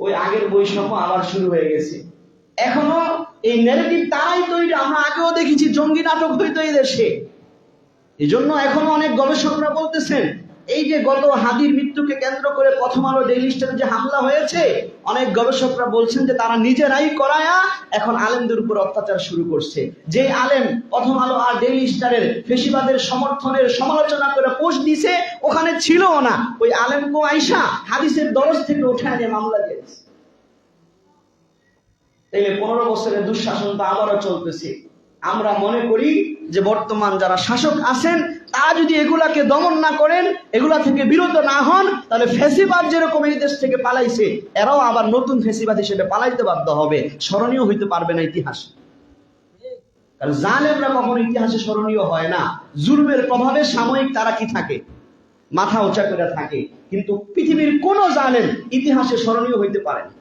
ওই আগের বৈষম্য আবার শুরু হয়ে গেছে। এখনো এই ন্যারেটিভ তারাই তৈরি, আমরা আগেও দেখেছি জঙ্গি নাটক হইতো এই দেশে। এই জন্য এখনো অনেক গবেষকরা বলতেছেন, এই যে গত হাদির মৃত্যুকে কেন্দ্র করে প্রথম আলো ডেইলি স্টারে যে হামলা হয়েছে, অনেক গবেষকরা বলছেন যে তারা নিজেরাই করায়া এখন আলেমদের উপর অত্যাচার শুরু করছে। যে আলেম প্রথম আলো আর ডেইলি স্টারের ফেসিবাদের সমর্থনের সমালোচনা করে পোস্ট দিছে, ওখানে ছিল না, ওই আলেমকে আইসা হাদিসের দরজ থেকে উঠায় নিয়ে মামলা দিয়েছে। তাইলে 15 বছরের দুঃশাসন তো আবারও চলতেছে। আমরা মনে করি যে বর্তমান যারা শাসক আছেন তারা যদি এগুলাকে দমন না করেন, এগুলা থেকে বিরত না হন, তাহলে ফ্যাসিবাদ যেরকম এই দেশ থেকে পালাইছে, এরাও আবার নতুন ফ্যাসিবাদ হিসেবে পালাইতে বাধ্য হবে, স্মরণীয় হইতে পারবে না ইতিহাসে। কারণ জালেমরা কখনো ইতিহাসে স্মরণীয় হয় না। জুলুমের প্রভাবে সাময়িক তারা কি থাকে, মাথা উঁচা করে থাকে, কিন্তু পৃথিবীর কোন জালেম ইতিহাসে স্মরণীয় হইতে পারে না।